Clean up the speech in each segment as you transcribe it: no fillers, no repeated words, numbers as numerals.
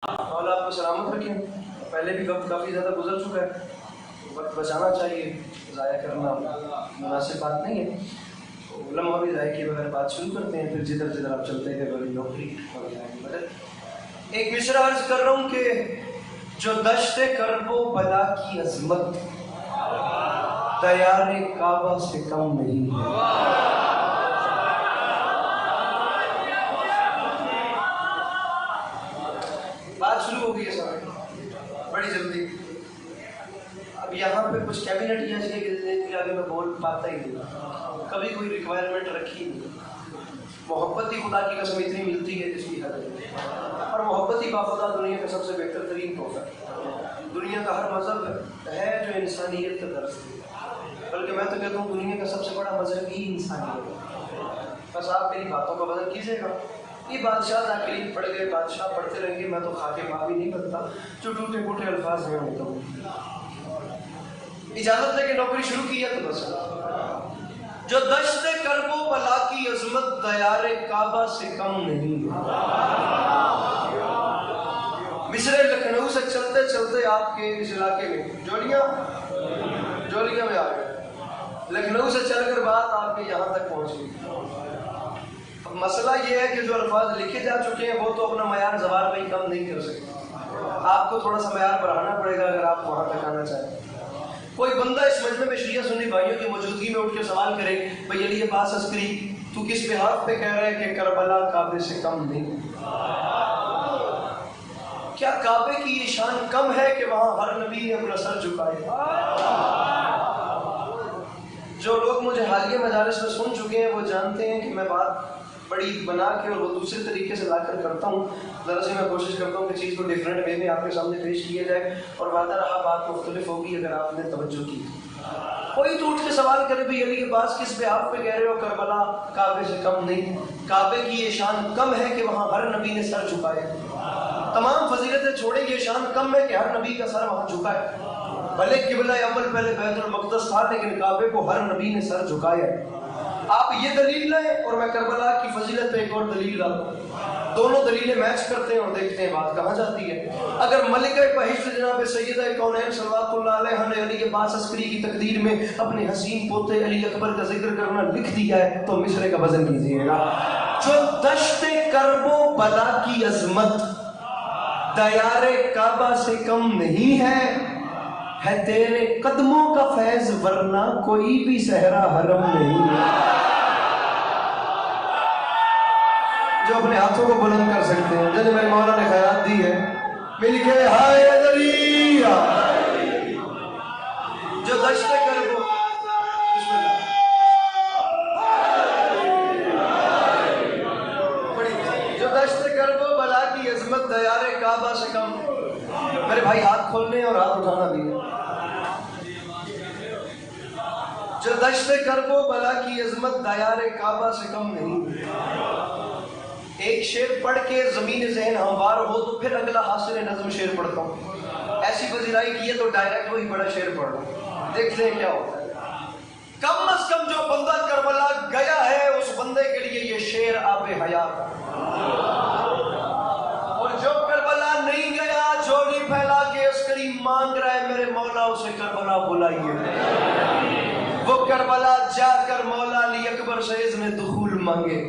مولا آپ کو سلامت رکھیں. پہلے بھی وقت کافی زیادہ گزر چکا ہے, وقت بچانا چاہیے, ضائع کرنا مناسب بات نہیں ہے. علماء بھی ضائع کیے بغیر بات شروع کرتے ہیں, پھر جدھر جدھر آپ چلتے گئے بڑی نوکری اور مدد. ایک مصرع عرض کر رہا ہوں کہ جو دشت کرب و بلا کی عظمت دیار کعبہ سے کم نہیں ہے. بات شروع ہو گئی ہے سر بڑی جلدی. اب یہاں پہ کچھ کیبنٹ یہ چاہیے کہ آگے میں بول پاتا ہی نہیں, کبھی کوئی ریکوائرمنٹ رکھی نہیں. محبت ہی خدا کی قسم اتنی ملتی ہے جس کی حد ہے, اور محبت ہی باخدا دنیا کا سب سے بہتر ترین تحفہ ہے. دنیا کا ہر مذہب ہے جو انسانیت کا درس ہے, بلکہ میں تو کہتا ہوں دنیا کا سب سے بڑا مذہب ہی انسانیت ہے. بس آپ میری باتوں کا بدل کیجیے گا. یہ بادشاہ داخلی پڑھ گئے, بادشاہ پڑھتے رہیں گے, میں تو خاک ماں بھی نہیں بنتا. جو ٹوٹے پھوٹے الفاظ میں ہوتا ہوں, اجازت دے کے نوکری شروع کی ہے تو بس. جو دشت کرب و بلا کی عظمت دیار کعبہ سے کم نہیں ہے. مصر لکھنؤ سے چلتے چلتے آپ کے اس علاقے میں جولیا میں آ گئے. لکھنؤ سے چل کر بات آپ کے یہاں تک پہنچ گئی. اب مسئلہ یہ ہے کہ جو الفاظ لکھے جا چکے ہیں وہ تو اپنا معیار زبان میں ہی کم نہیں کر سکتے. آپ کو تھوڑا سا معیار بڑھانا پڑے گا اگر آپ وہاں تک آنا چاہیں. کوئی بندہ اس مجمع میں شیعہ سنی بھائیوں کی موجودگی میں اٹھ کے سوال کرے, بھئی علی عباس عسکری تو کس بحاف پہ کہہ رہا ہے کہ کربلا کعبے سے کم نہیں؟ کیا کعبے کی یہ شان کم ہے کہ وہاں ہر نبی نے اپنا سر جھکائے؟ جو لوگ مجھے حالیہ مجالس میں سن چکے ہیں وہ جانتے ہیں کہ میں بات بڑی بنا کے اور وہ دوسرے طریقے سے لا کر کرتا ہوں. ذرا سے میں کوشش کرتا ہوں کہ چیز کو ڈیفرنٹ وے میں آپ کے سامنے پیش کیا جائے, اور وعدہ رہا بات مختلف ہوگی اگر آپ نے توجہ کی. کوئی تو اٹھ کے سوال کرے بھی علی کے پاس کس پہ آپ پہ کہہ رہے ہو کربلا کعبے سے کم نہیں؟ کعبے کی یہ شان کم ہے کہ وہاں ہر نبی نے سر جھکائے. تمام فضیلتیں چھوڑیں, یہ شان کم ہے کہ ہر نبی کا سر وہاں جھکائے. بھلے قبلہ اول پہلے بیت المقدس تھا, لیکن کعبے کو ہر نبی نے سر جھکایا. آپ یہ دلیل لیں اور میں کربلا کی فضیلت پہ ایک اور دلیل لاؤں. دونوں دلیلیں میچ کرتے ہیں اور دیکھتے ہیں بات کہاں جاتی ہے. اگر ملکہ بہشت جناب سیدہ کونین صلوات اللہ علیہ نے علی عباس عسکری کی تقدیر میں اپنے حسین پوتے علی اکبر کا ذکر کرنا لکھ دیا ہے تو مصرے کا وزن کیجیے گا. جو دشت کرب و بلا کی عظمت دیار کعبہ سے کم نہیں ہے تیرے قدموں کا فیض ورنہ کوئی بھی صحرا حرم نہیں ہے. جو اپنے ہاتھوں کو بلند کر سکتے ہیں, جنہیں میرے مولا نے خیرات دی ہے, مل کے ہائے دریا. جو دشت کرب جو دشت کرب و بلا کی عظمت دیار کعبہ سے کم. میرے بھائی ہاتھ کھولنے اور ہاتھ اٹھانا بھی ہے. جو دشت کرب و بلا کی عظمت دیار کعبہ سے کم نہیں. ایک شعر پڑھ کے زمین ذہن ہموار ہو تو پھر اگلا حاصل نظم شعر پڑھتا ہوں. ایسی پذیرائی کی ہے تو ڈائریکٹ وہی بڑا شعر پڑھ رہا ہوں, دیکھتے ہیں کیا ہوتا ہے. کم از کم جو بندہ کربلا گیا ہے اس بندے کے لیے یہ شعر آب حیات ہے. اور جو کربلا نہیں گیا, جھولی پھیلا کے عسکری مانگ رہا ہے میرے مولا اسے کربلا بلائیے. وہ کربلا جا کر مولا علی اکبر سے اذن دخول مانگے.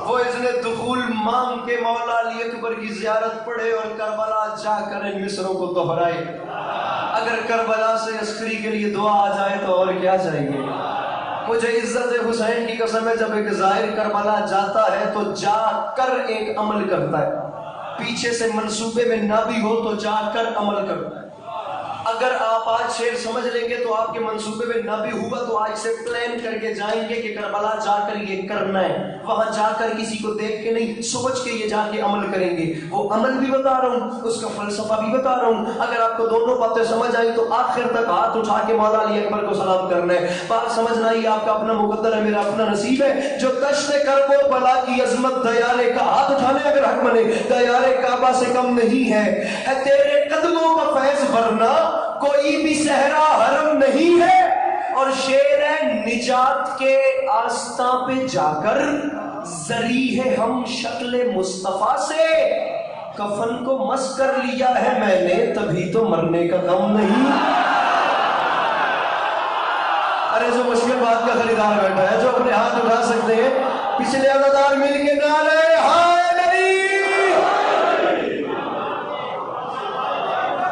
وہ اذن دخول مانگ کے مولا علی اکبر کی زیارت پڑھے اور کربلا جا کر ان مصروں کو دہرائے. اگر کربلا سے عسکری کے لیے دعا آ جائے تو اور کیا چاہیے. مجھے عزت حسین کی قسم ہے, جب ایک ظاہر کربلا جاتا ہے تو جا کر ایک عمل کرتا ہے. پیچھے سے منصوبے میں نہ بھی ہو تو جا کر عمل کرتا ہے. اگر آپ آج شعر سمجھ لیں گے تو آپ کے منصوبے میں نہ بھی ہوا تو آج سے پلان کر کے جائیں گے کہ کربلا جا کر یہ کرنا ہے. وہاں جا کر کسی کو دیکھ کے نہیں, سوچ کے یہ جا کے عمل کریں گے. وہ عمل بھی بتا رہا ہوں, اس کا فلسفہ بھی بتا رہا ہوں. اگر آپ کو دونوں باتیں سمجھ آئی تو آخر تک ہاتھ اٹھا کے مولا علی اکبر کو سلام کرنا ہے. بات سمجھ نہ آئی, آپ کا اپنا مقدر ہے, میرا اپنا نصیب ہے. جو دشت کرب و بلا کی عظمت دیار کا ہاتھ اٹھانے اگر حق بنے دیار کعبہ سے کم نہیں ہے تیرے قدموں کا فیض ورنہ کوئی بھی صحرا حرم نہیں ہے. اور شعر ہے نجات کے آستاں پہ جا کر ذریعہ ہم شکل مصطفیٰ سے کفن کو مس کر لیا ہے میں نے تبھی تو مرنے کا غم نہیں. ارے جو مشکل بات کا خریدار بیٹھا ہے جو اپنے ہاتھ اٹھا سکتے ہیں پچھلے عزادار مل کے نعرے حیدری.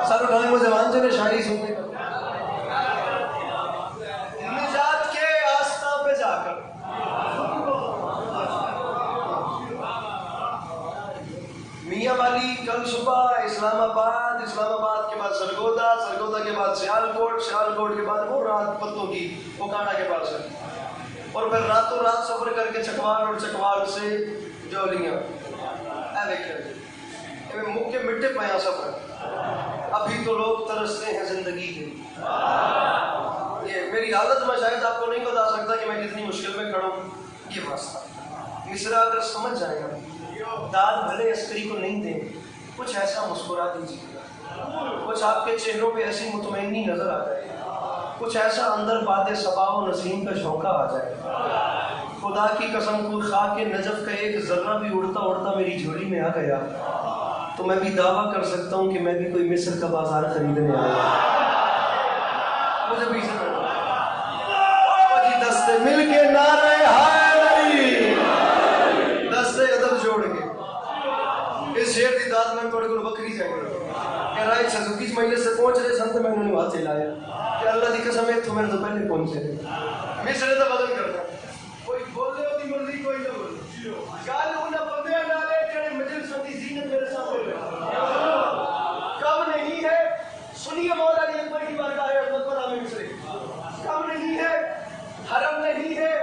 سر اٹھائیں وہ زبان سے شاعری سننے کا نجات کے آستہ پہ جا کر میاں والی کل صبح اسلام آباد کے بعد سرگودا کے بعد سیالکوٹ کے بعد وہ رات پتوں کی اوکاڑا کے پاس ہے اور پھر راتوں رات سفر کر کے چکوال اور چکوال سے جولیاں مکھ مٹے پایا سفر. ابھی تو لوگ ترستے ہیں زندگی کے. یہ میری حالت میں شاید آپ کو نہیں بتا سکتا کہ میں کتنی مشکل میں کھڑا ہوں. یہ واسطہ مصرع اگر سمجھ جائے گا داد بھلے عسکری کو نہیں دیں کچھ ایسا مسکرا دیجیے کچھ آپ کے چہروں پہ ایسی مطمئنی نظر آ جائے کچھ ایسا اندر باد صبا و نسیم کا جھونکا آ جائے. خدا کی قسم کوئی خاک نجف کا ایک ذرہ بھی اڑتا اڑتا میری جھولی میں آ گیا تو میں بھی دعویٰ کر سکتا ہوں کہ میں بھی کوئی مصر کا بازار خریدنے آیا. مجھے بھی دستے مل کے نعرے حیدری دستے ادب جوڑ کے اس شیر کی داد میں تھوڑے کو بکری جائے کہ رائے سزوکی مجلس سے پہنچ رہے سن تو میں نے ہاتھ لایا کہ اللہ کی قسم ہے تو میرے تو پہلے پہنچے مصر تو بدل کرتا کوئی بول رہے ہوتی مرضی کوئی نہ بول گال انہیں بندے نہ لے کہ مجلس ہوتی زینت میرے سامنے کم نہیں ہے. سنیے مولا علی اکبر کی بارگاہ عظمت پر عامر مصری کم نہیں ہے حرم نہیں ہے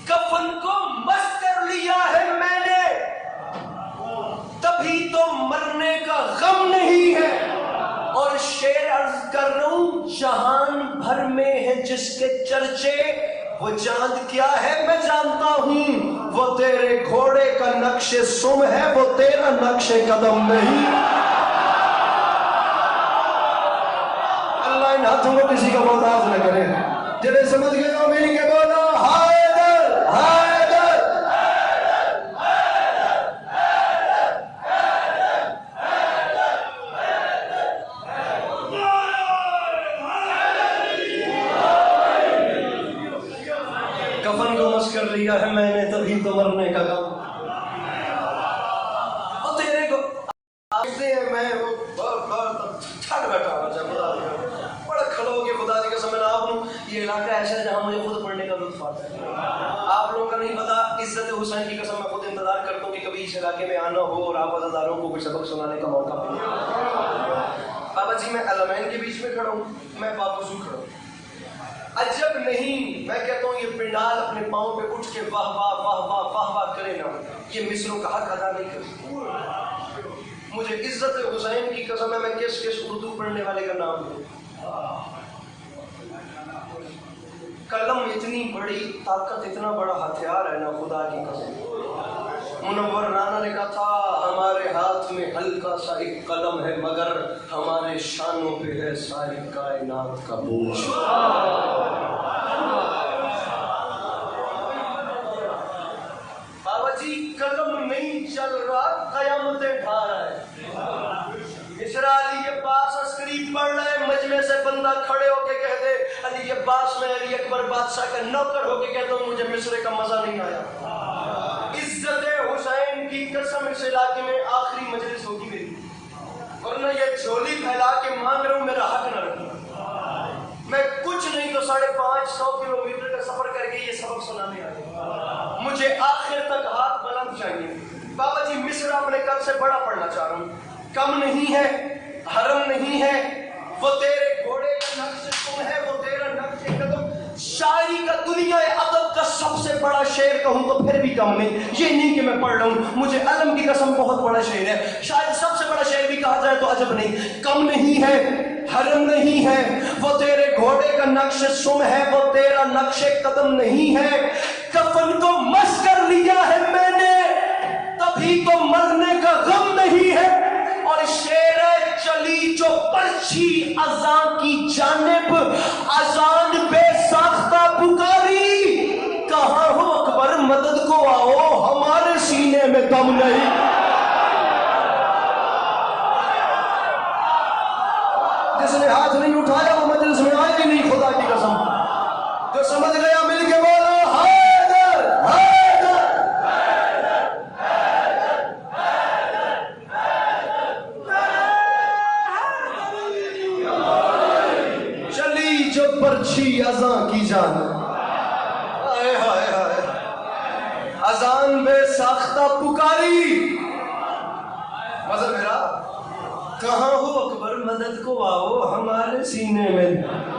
کفن کو مس کر لیا ہے میں نے تبھی تو مرنے کا غم نہیں ہے. اور شعر عرض کر رہا ہوں جہان بھر میں ہے جس کے چرچے وہ چاند کیا ہے میں جانتا ہوں وہ تیرے گھوڑے کا نقش سم ہے وہ تیرا نقش قدم نہیں. اللہ ان ہاتھوں کو کسی کا محتاج نہ کرے. جنہیں سمجھ گئے ہو مل کے بولو حیدر حیدر. کفن کو مس کر لیا ہے میں نے تبھی تو مرنے کا غم. اور تیرے کو میں ٹھڑ بیٹھا بڑا کھلو گے خدا کی قسم. یہ علاقہ ایسا ہے جہاں مجھے خود پڑھنے کا لطف آتا ہے. آپ لوگوں کا نہیں پتا عزت حسین کی قسم میں خود انتظار کرتا ہوں کہ کبھی اس علاقے میں آنا ہو اور آپ عزاداروں کو کچھ سبق سنانے کا موقع ملے. بابا جی میں علمین کے بیچ میں کھڑا ہوں میں باوضو کھڑا ہوں. عجب نہیں میں کہتا ہوں یہ پنڈال اپنے پاؤں پہ اٹھ کے واہ واہ واہ واہ واہ واہ کرے نا یہ مصروں کا حق ادا نہیں کرتے. مجھے عزت حسین کی قسم ہے میں کس اردو پڑھنے والے کا نام لوں. قلم اتنی بڑی طاقت اتنا بڑا ہتھیار ہے نا خدا کی قسم. منور رانا نے کہا تھا ہمارے ہاتھ میں ہلکا سا ایک قلم ہے مگر ہمارے شانوں پہ ہے ساری کائنات کا بوجھ. بابا جی قلم نہیں چل رہا قیامتیں ڈھا رہا ہے. مصرع علی عباس عسکری پڑھ رہے مجمع سے بندہ کھڑے ہو کے کہہ دے علی عباس میں علی اکبر بادشاہ کا نوکر ہو کے کہتا ہوں مجھے مصرع کا مزہ نہیں آیا. عزت حسین کی قسم اس علاقے میں آخری مجلس ہوگی میری ورنہ یہ جھولی پھیلا کے مانگ رہا ہوں میرا حق نہ رکھنا. میں کچھ نہیں تو 550 کلومیٹر کا سفر کر کے یہ سبق سنانے آیا. مجھے آخر تک ہاتھ بلند چاہیے. بابا جی مصرع اپنے قد سے بڑا پڑھنا چاہ رہا ہوں. کم نہیں ہے حرم نہیں ہے وہ تیرے گھوڑے کا نقش تم ہے وہ تیرا نقش قدم. شاعری کا دنیا ادب کا سب سے بڑا شعر کہوں تو پھر بھی کم نہیں. یہ نہیں کہ میں پڑھ رہا ہوں مجھے علم کی قسم بہت بڑا شعر ہے. شاید سب سے بڑا شعر بھی کہا جائے تو عجب نہیں. کم نہیں ہے حرم نہیں ہے وہ تیرے گھوڑے کا نقش سم ہے وہ تیرا نقش قدم نہیں ہے. کفن کو مس کر لیا ہے میں نے تبھی تو مرنے کا غم نہیں ہے. اور شعر چلی جو پرچھی اذان کی جانب اذان بے ساختہ پکاری کہاں ہو اکبر مدد کو آؤ ہمارے سینے میں دم نہیں. جس نے ہاتھ نہیں اٹھایا وہ مجلس میں آئے ہی نہیں، خدا کی قسم۔ جو سمجھ گیا مل کے بولو حیدر حیدر۔ چلی جو پرچھی اذاں کی جان، ہائے ہائے ہائے، اذان بے ساختہ پکاری، مذہب میرا کہاں ہو اکبر مدد کو آؤ ہمارے سینے میں۔